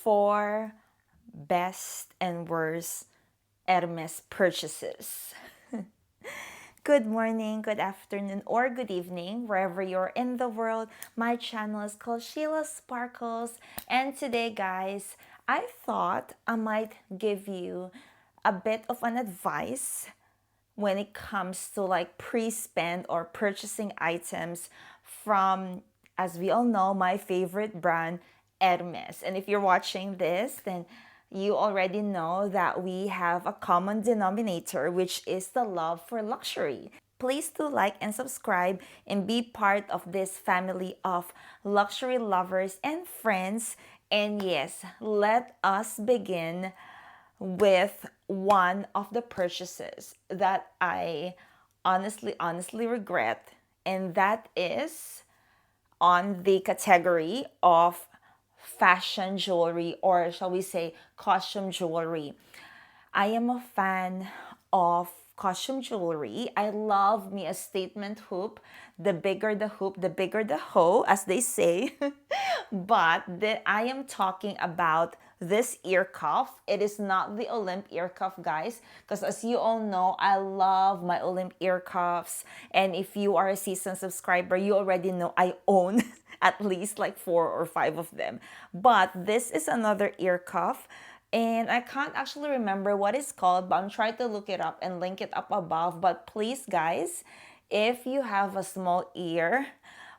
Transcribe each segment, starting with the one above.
4 best and worst Hermes purchases. Good morning, good afternoon, or good evening, wherever you're in the world. My channel is called Sheila Sparkles, and today, guys, I thought I might give you a bit of an advice when it comes to like pre-spend or purchasing items from, as we all know, my favorite brand, Hermes. And if you're watching this, then you already know that we have a common denominator, which is the love for luxury. Please do like and subscribe and be part of this family of luxury lovers and friends. And yes, let us begin with one of the purchases that I honestly regret, and that is on the category of fashion jewelry, or shall we say costume jewelry. I am a fan of costume jewelry. I love me a statement hoop. The bigger the hoop, the bigger the hoe, as they say. But I am talking about this ear cuff. It is not the Olymp ear cuff, guys, because as you all know, I love my Olymp ear cuffs. And if you are a seasoned subscriber, you already know I own at least like 4 or 5 of them. But this is another ear cuff, and I can't actually remember what it's called, but I'm trying to look it up and link it up above. But please, guys, if you have a small ear,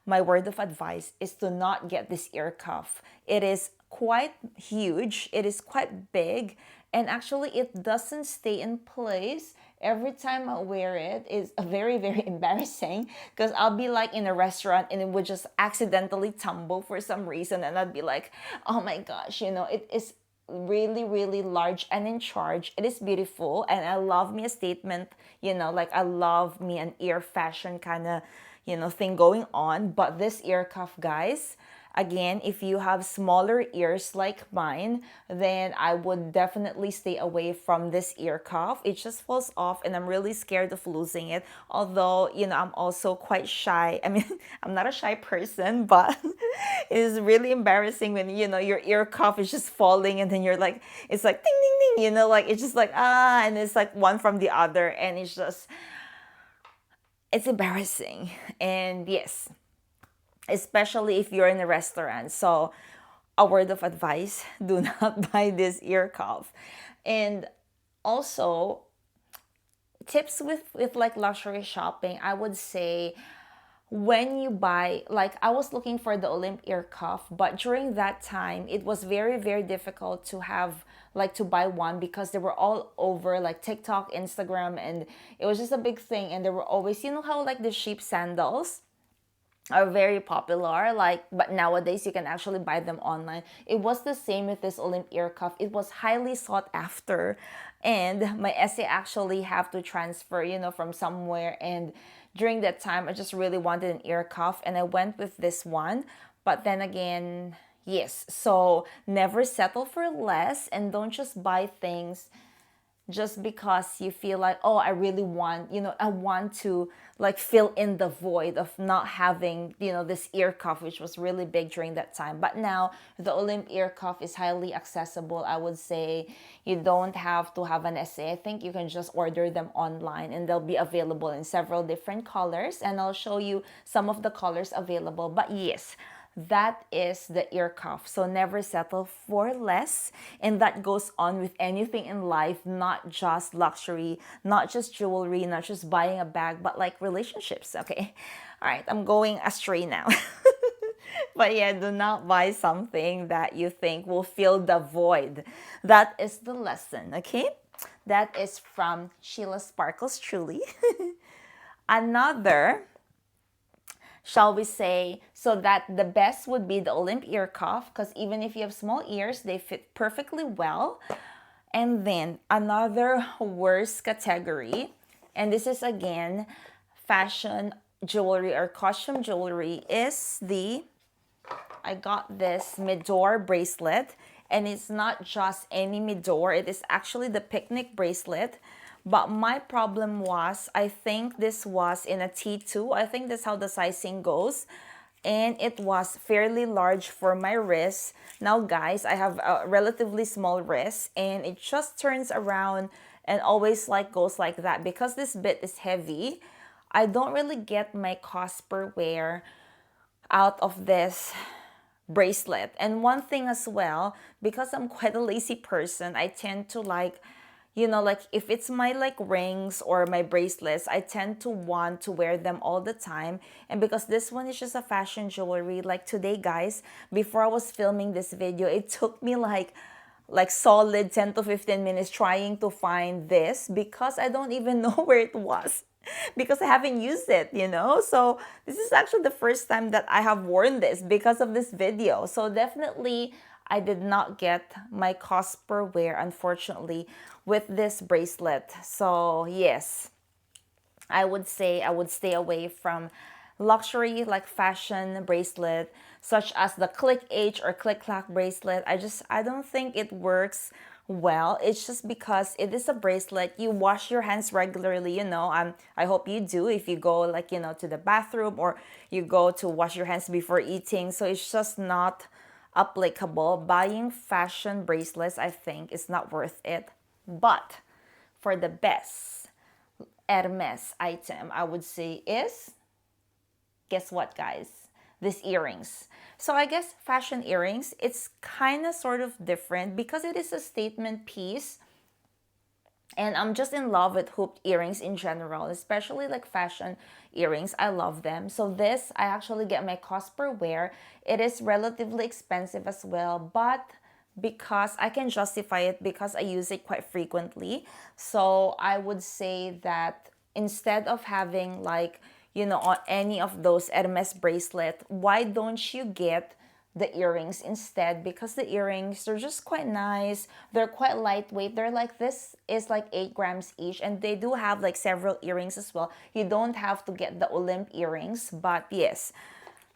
my word of advice is to not get this ear cuff. It is quite huge, it is quite big, and actually it doesn't stay in place. Every time I wear it is very embarrassing, because I'll be like in a restaurant and it would just accidentally tumble for some reason, and I'd be like, oh my gosh, it is really large and in charge. It is beautiful, and I love me a statement, like I love me an ear fashion kind of, thing going on. But this ear cuff, guys, again, if you have smaller ears like mine, then I would definitely stay away from this ear cuff. It just falls off, and I'm really scared of losing it. Although, I'm also quite shy. I mean, I'm not a shy person, but it is really embarrassing when, your ear cuff is just falling, and then you're like, it's like ding, ding, ding, like it's just like, and it's like one from the other, and it's embarrassing. And yes, especially if you're in a restaurant. So, a word of advice, do not buy this ear cuff. And also, tips with like luxury shopping, I would say, when you buy, like I was looking for the Olymp ear cuff, but during that time it was very difficult to have, like, to buy one, because they were all over like TikTok, Instagram, and it was just a big thing. And there were always, how like the sheep sandals are very popular, like, but nowadays you can actually buy them online. It was the same with this Olymp ear cuff. It was highly sought after, and my essay actually have to transfer, from somewhere. And during that time I just really wanted an ear cuff, and I went with this one. But then again, yes, so never settle for less, and don't just buy things just because you feel like, oh, I really want, I want to like fill in the void of not having, this ear cuff, which was really big during that time. But now the Olymp ear cuff is highly accessible. I would say you don't have to have an essay. I think you can just order them online, and they'll be available in several different colors, and I'll show you some of the colors available. But yes, that is the ear cuff. So never settle for less. And that goes on with anything in life, not just luxury, not just jewelry, not just buying a bag, but like relationships. Okay. All right. I'm going astray now. But yeah, do not buy something that you think will fill the void. That is the lesson. Okay. That is from Sheila Sparkles, truly. Another, shall we say, so that the best would be the Olymp ear cuff, because even if you have small ears, they fit perfectly well. And then another worst category, and this is again fashion jewelry or costume jewelry, is I got this Midor bracelet, and it's not just any Midor, it is actually the picnic bracelet. But my problem was, I think this was in a T2. I think that's how the sizing goes. and it was fairly large for my wrist. Now guys, I have a relatively small wrist and it just turns around and always like goes like that. Because this bit is heavy, I don't really get my cost per wear out of this bracelet. And one thing as well, because I'm quite a lazy person, I tend to like, like if it's my like rings or my bracelets, I tend to want to wear them all the time. And because this one is just a fashion jewelry, like today guys, before I was filming this video, it took me like solid 10 to 15 minutes trying to find this because I don't even know where it was because I haven't used it. So this is actually the first time that I have worn this because of this video. So definitely I did not get my cost per wear, unfortunately, with this bracelet. So yes, I would say I would stay away from luxury like fashion bracelet such as the Click H or Click Clack bracelet. I don't think it works well. It's just because it is a bracelet. You wash your hands regularly. I hope you do if you go like to the bathroom or you go to wash your hands before eating. So it's just not applicable. Buying fashion bracelets, I think, is not worth it. But for the best Hermes item, I would say is, guess what, guys? These earrings. So I guess fashion earrings, it's kind of sort of different because it is a statement piece. And I'm just in love with hooped earrings in general, especially like fashion earrings. I love them. So this, I actually get my cost per wear. It is relatively expensive as well, but because I can justify it because I use it quite frequently. So I would say that instead of having like, on any of those Hermes bracelet, why don't you get the earrings instead? Because the earrings, they're just quite nice. They're quite lightweight. They're like, this is like 8 grams each, and they do have like several earrings as well. You don't have to get the Olymp earrings, but yes,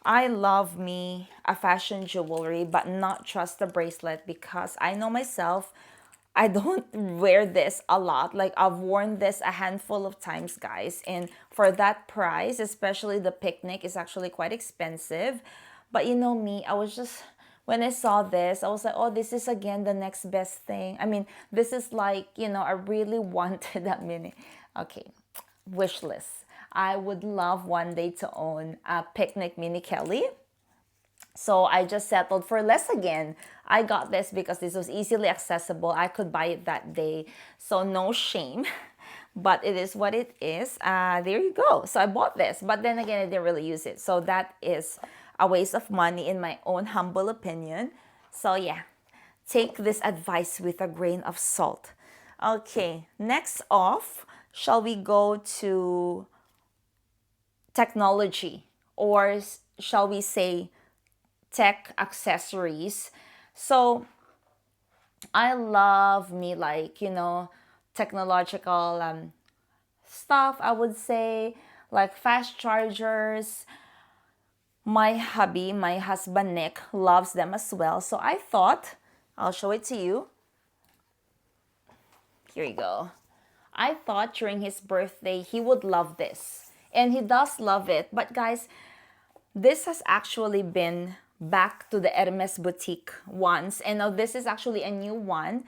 I love me a fashion jewelry, but not just the bracelet because I know myself, I don't wear this a lot. Like I've worn this a handful of times, guys. And for that price, especially the picnic, is actually quite expensive. But you know me, I was just, when I saw this, I was like, oh, this is again the next best thing. I mean, this is like, I really wanted that mini. Okay, wish list. I would love one day to own a picnic mini Kelly. So I just settled for less again. I got this because this was easily accessible. I could buy it that day. So no shame. But it is what it is. There you go. So I bought this. But then again, I didn't really use it. So that is a waste of money in my own humble opinion. So yeah, take this advice with a grain of salt. Okay, next off, shall we go to technology, or shall we say tech accessories? So I love me like, technological stuff, I would say, like fast chargers. My hubby, my husband Nick, loves them as well. So I thought, I'll show it to you. Here you go. I thought during his birthday he would love this. And he does love it. But guys, this has actually been back to the Hermes boutique once. And now this is actually a new one.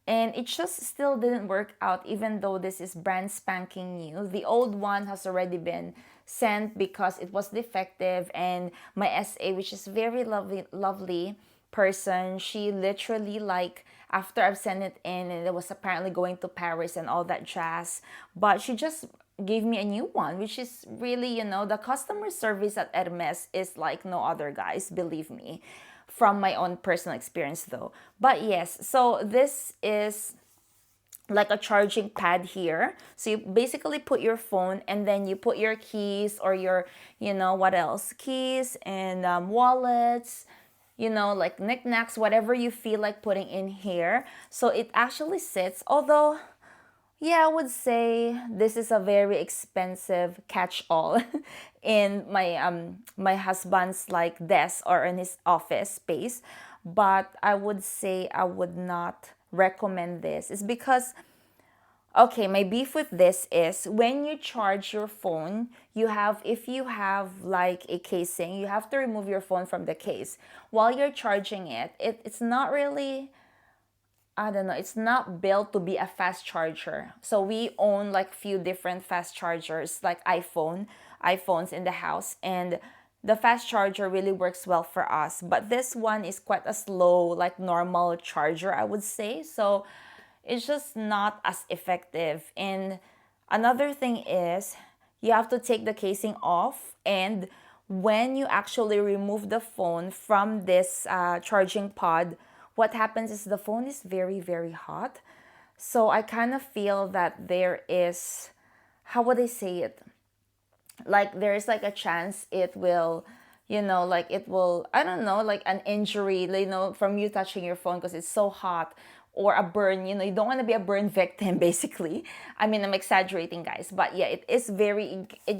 And it just still didn't work out even though this is brand spanking new. The old one has already been sent because it was defective. And my SA, which is very lovely person, she literally like, after I've sent it in and it was apparently going to Paris and all that jazz, but she just gave me a new one, which is really, the customer service at Hermes is like no other, guys, believe me, from my own personal experience though. But yes, so this is like a charging pad here. So you basically put your phone and then you put your keys or your, what else? Keys and wallets, like knickknacks, whatever you feel like putting in here. So it actually sits, although, yeah, I would say this is a very expensive catch-all in my husband's like desk or in his office space. But I would say I would not recommend this. It's because Okay, my beef with this is when you charge your phone, if you have like a casing, you have to remove your phone from the case. While you're charging it, it's not really, I don't know, it's not built to be a fast charger. So we own like few different fast chargers, like iPhones in the house, and the fast charger really works well for us. But this one is quite a slow, like normal charger, I would say. So it's just not as effective. And another thing is you have to take the casing off, and when you actually remove the phone from this charging pod, what happens is the phone is very, very hot. So I kind of feel that there is, how would I say it? Like there's like a chance it will, like it will, I don't know, like an injury, from you touching your phone because it's so hot, or a burn. You don't want to be a burn victim basically. I mean, I'm exaggerating, guys, but yeah, it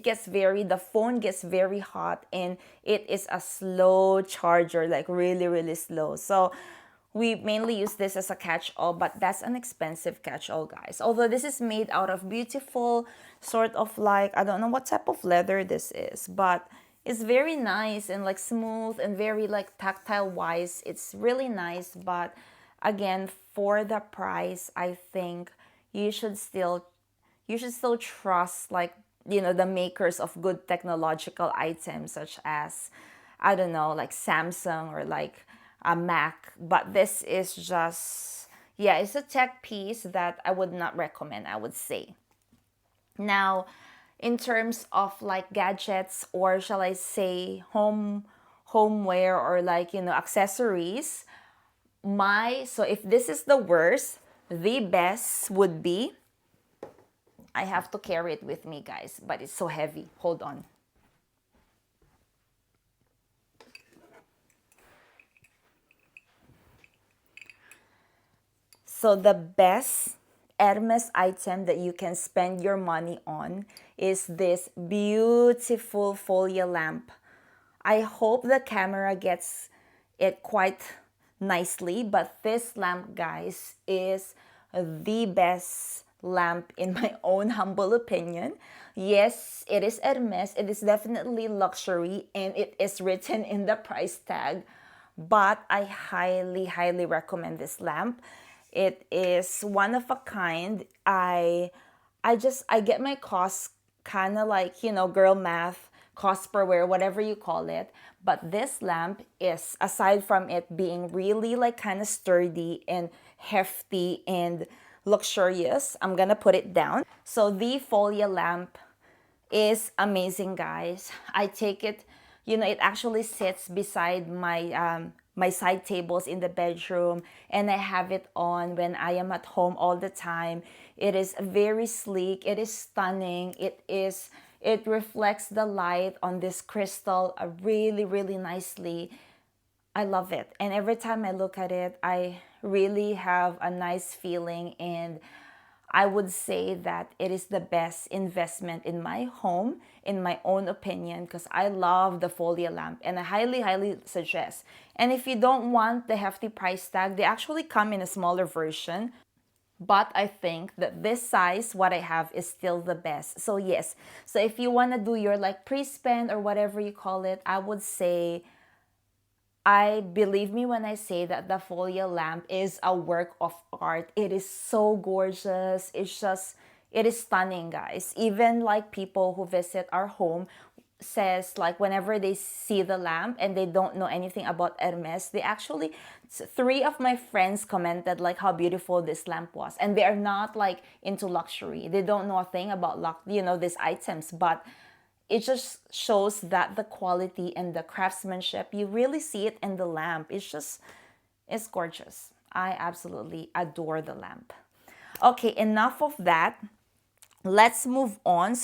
gets very, the phone gets very hot, and it is a slow charger, like really, really slow. So we mainly use this as a catch-all, but that's an expensive catch-all, guys. Although this is made out of beautiful, sort of like, I don't know what type of leather this is, but it's very nice and like smooth and very like tactile wise. It's really nice, but again, for the price, I think you should still you should still trust, like, the makers of good technological items, such as, I don't know, like Samsung or like a Mac. But this is just, yeah, it's a tech piece that I would not recommend, I would say. Now, in terms of like gadgets, or shall I say homeware, or like, accessories, so if this is the worst, the best would be, I have to carry it with me, guys, but it's so heavy. Hold on. So the best Hermes item that you can spend your money on is this beautiful folia lamp. I hope the camera gets it quite nicely, but this lamp, guys, is the best lamp in my own humble opinion. Yes, it is Hermes. It is definitely luxury, and it is written in the price tag, but I highly, highly recommend this lamp. It is one of a kind. I get my costs kind of like, girl math, cost per wear, whatever you call it. But this lamp is, aside from it being really like kind of sturdy and hefty and luxurious, I'm gonna put it down. So the Folia lamp is amazing, guys. I take it, it actually sits beside my side tables in the bedroom, and I have it on when I am at home all the time. It is very sleek, it is stunning, it reflects the light on this crystal really, really nicely. I love it. And every time I look at it, I really have a nice feeling, and I would say that it is the best investment in my home, in my own opinion, because I love the Folia lamp, and I highly, highly suggest. And if you don't want the hefty price tag, they actually come in a smaller version. But I think that this size, what I have, is still the best. So yes, so if you want to do your like pre-spend or whatever you call it, I would say, I believe me when I say that the folia lamp is a work of art. It is so gorgeous. It is stunning, guys. Even like people who visit our home says, like, whenever they see the lamp and they don't know anything about Hermes, they actually, three of my friends commented like how beautiful this lamp was, and they are not like into luxury. They don't know a thing about these items, but it just shows that the quality and the craftsmanship, you really see it in the lamp. It's gorgeous. I absolutely adore the lamp. Okay, enough of that. Let's move on.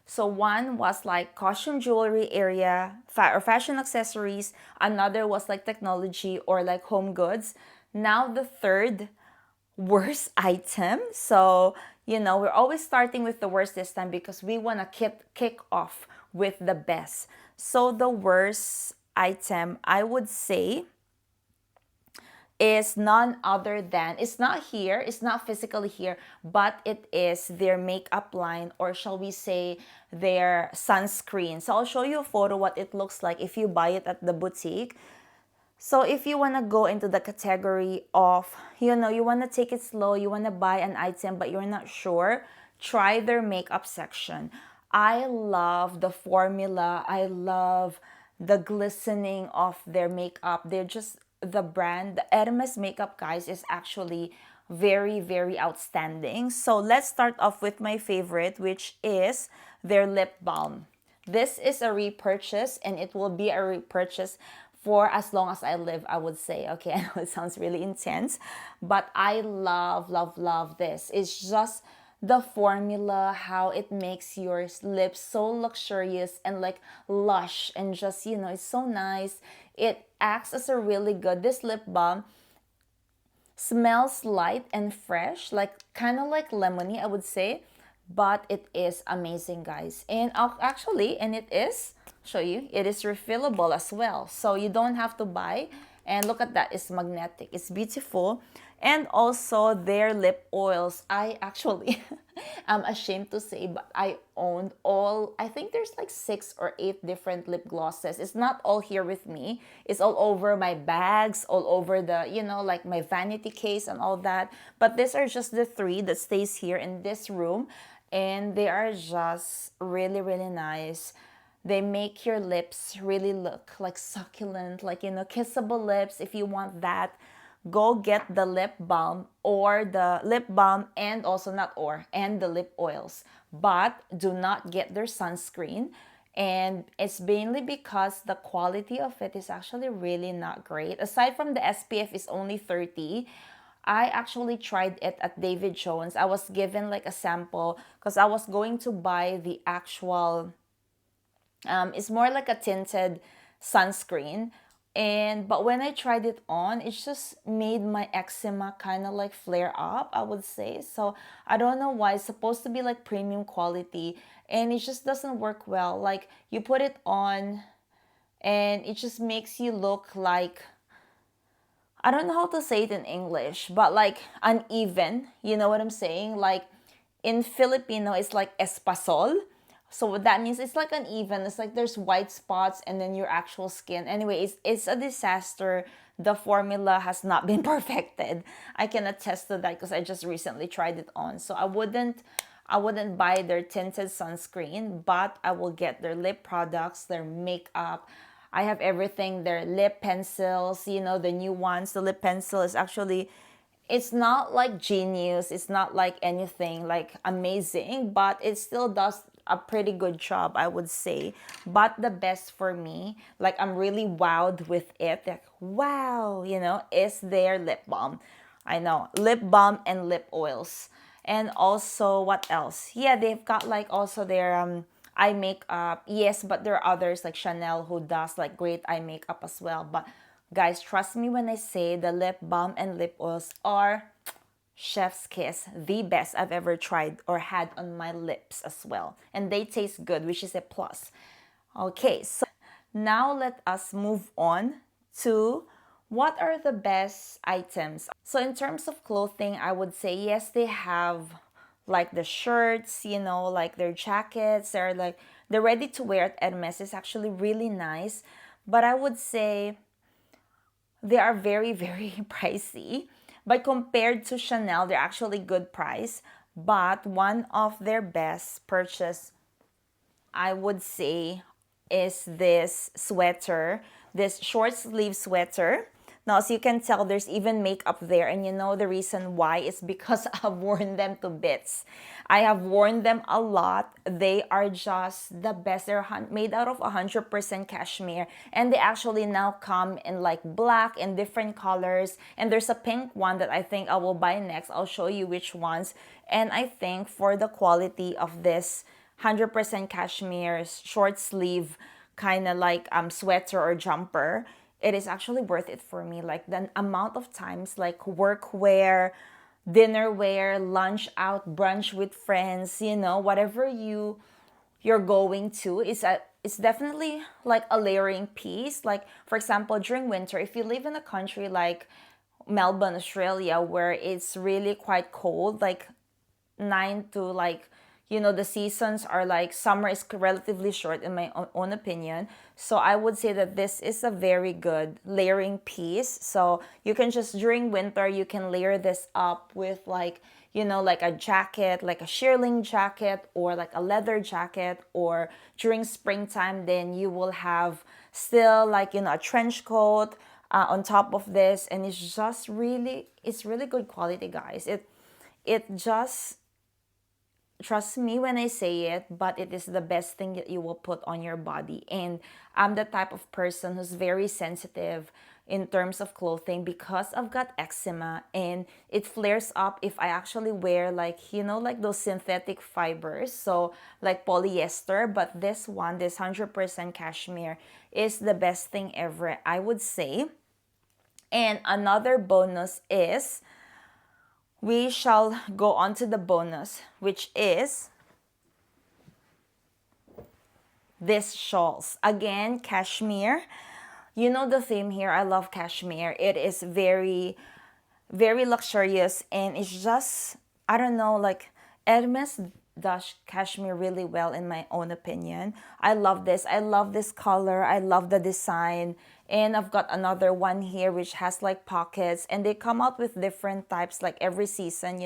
So one was like costume jewelry area, or fashion accessories. Another was like technology or like home goods. Now the third worst item. So, we're always starting with the worst this time because we want to kick off with the best. So, the worst item, I would say, is none other than, it's not here, it's not physically here, but it is their makeup line, or shall we say their sunscreen. So I'll show you a photo what it looks like if you buy it at the boutique. So if you want to go into the category of, you want to take it slow, you want to buy an item but you're not sure, try their makeup section. I love the formula. I love the glistening of their makeup. They're just, the brand, the Hermes makeup, guys, is actually very, very outstanding. So let's start off with my favorite, which is their lip balm. This is a repurchase, and it will be a repurchase for as long as I live, I would say. Okay, I know it sounds really intense, but I love, love, love this. It's just the formula, how it makes your lips so luxurious and like lush, and just, it's so nice. It acts as a really good, this lip balm smells light and fresh, like kind of like lemony, I would say, but it is amazing, guys. And actually, and it is, show you, it is refillable as well, so you don't have to buy. And look at that, it's magnetic, it's beautiful. And also their lip oils, I actually I'm ashamed to say, but I owned all, I think there's like 6 or 8 different lip glosses. It's not all here with me, it's all over my bags, all over the, like my vanity case and all that. But these are just the 3 that stays here in this room, and they are just really, really nice. They make your lips really look like succulent, like, kissable lips. If you want that, go get the lip balm, or the lip balm, and also not or, and the lip oils. But do not get their sunscreen. And it's mainly because the quality of it is actually really not great. Aside from the SPF is only 30, I actually tried it at David Jones. I was given like a sample because I was going to buy the actual, it's more like a tinted sunscreen. And but when I tried it on, it just made my eczema kind of like flare up, I would say. So I don't know why. It's supposed to be like premium quality, and it just doesn't work well. Like, you put it on and it just makes you look like, I don't know how to say it in English, but like uneven. You know what I'm saying? Like, in Filipino, it's like espasol. So what that means, it's like uneven. It's like there's white spots and then your actual skin. Anyway, it's a disaster. The formula has not been perfected. I can attest to that because I just recently tried it on. So I wouldn't buy their tinted sunscreen, but I will get their lip products, their makeup. I have everything, their lip pencils, the new ones. The lip pencil is actually, it's not like genius, it's not like anything like amazing, but it still does a pretty good job, I would say. But the best for me, like I'm really wowed with it, like wow, is their lip balm. I know, lip balm and lip oils. And also, what else? Yeah, they've got like also their eye makeup. Yes, but there are others like Chanel who does like great eye makeup as well. But guys, trust me when I say the lip balm and lip oils are chef's kiss, the best I've ever tried or had on my lips as well. And they taste good, which is a plus. Okay, so now let us move on to what are the best items. So in terms of clothing, I would say yes, they have like the shirts, like their jackets. They're like, the ready to wear at Hermes is actually really nice. But I would say they are very, very pricey. But compared to Chanel, they're actually good price. But one of their best purchase, I would say, is this sweater, this short sleeve sweater. Now, as you can tell, there's even makeup there, and you know the reason why is because I've worn them to bits. I have worn them a lot. They are just the best. They're made out of 100% cashmere, and they actually now come in like black and different colors. And there's a pink one that I think I will buy next. I'll show you which ones. And I think for the quality of this 100% cashmere short sleeve kind of like sweater or jumper, it is actually worth it for me. Like the amount of times, like work wear, dinner wear, lunch out, brunch with friends, whatever you're going to, it's definitely like a layering piece. Like for example, during winter, if you live in a country like Melbourne, Australia, where it's really quite cold, like 9 to like, the seasons are like summer is relatively short in my own opinion. So I would say that this is a very good layering piece. So you can just during winter you can layer this up with like, like a jacket, like a shearling jacket or like a leather jacket, or during springtime then you will have still like, a trench coat on top of this, and it's really good quality, guys. It just, trust me when I say it, but it is the best thing that you will put on your body. And I'm the type of person who's very sensitive in terms of clothing because I've got eczema and it flares up if I actually wear like, like those synthetic fibers. So like polyester, but this one, this 100% cashmere is the best thing ever, I would say. And another bonus is we shall go on to the bonus, which is this shawls. Again, cashmere. You know the theme here. I love cashmere. It is very, very luxurious, and it's just, I don't know, like Hermes does cashmere really well in my own opinion. I love this. I love this color. I love the design. And I've got another one here which has like pockets, and they come out with different types like every season,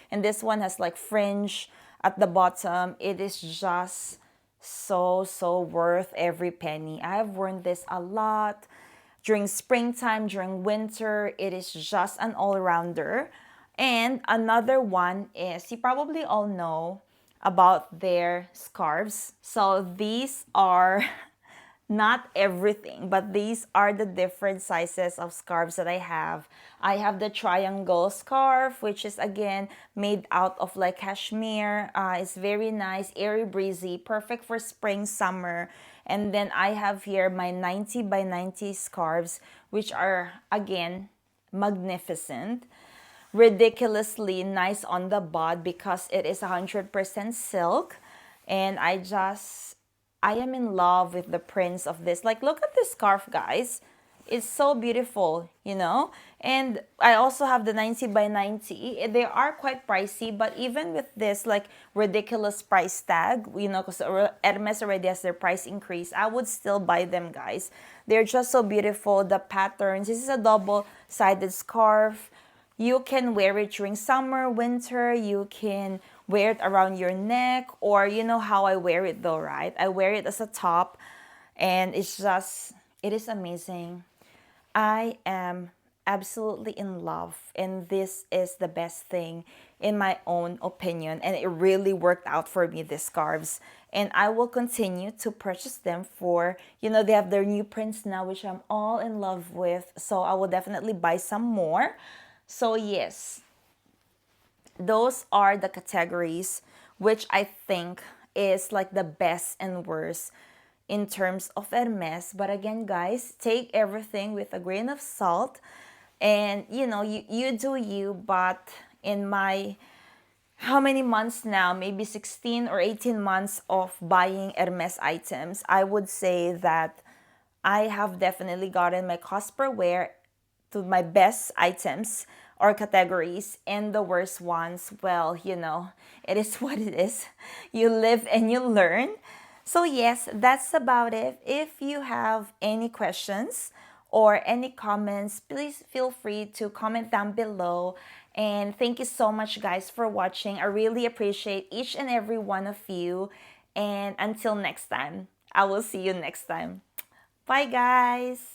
And this one has like fringe at the bottom. It is just so worth every penny. I have worn this a lot during springtime, during winter. It is just an all-rounder. And another one is, you probably all know about their scarves. So these are not everything, but these are the different sizes of scarves that I have. I have the triangle scarf, which is again made out of like cashmere. It's very nice, airy breezy, perfect for spring, summer. And then I have here my 90 by 90 scarves, which are again magnificent, ridiculously nice on the bod because it is 100% silk. And I am in love with the prints of this. Like, look at this scarf, guys. It's so beautiful, And I also have the 90 by 90. They are quite pricey, but even with this, like, ridiculous price tag, because Hermes already has their price increase, I would still buy them, guys. They're just so beautiful. The patterns. This is a double-sided scarf. You can wear it during summer, winter. You can wear it around your neck, or you know how I wear it though, right? I wear it as a top, and it is amazing. I am absolutely in love, and this is the best thing in my own opinion, and it really worked out for me, these scarves. And I will continue to purchase them for, they have their new prints now, which I'm all in love with. So I will definitely buy some more. So yes, those are the categories which I think is like the best and worst in terms of Hermes. But again, guys, take everything with a grain of salt. And you do you, but in my how many months now, maybe 16 or 18 months of buying Hermes items, I would say that I have definitely gotten my cost per wear to my best items or categories, and the worst ones, well, it is what it is. You live and you learn. So yes, that's about it. If you have any questions or any comments, please feel free to comment down below. And thank you so much, guys, for watching. I really appreciate each and every one of you. And until next time, I will see you next time. Bye, guys.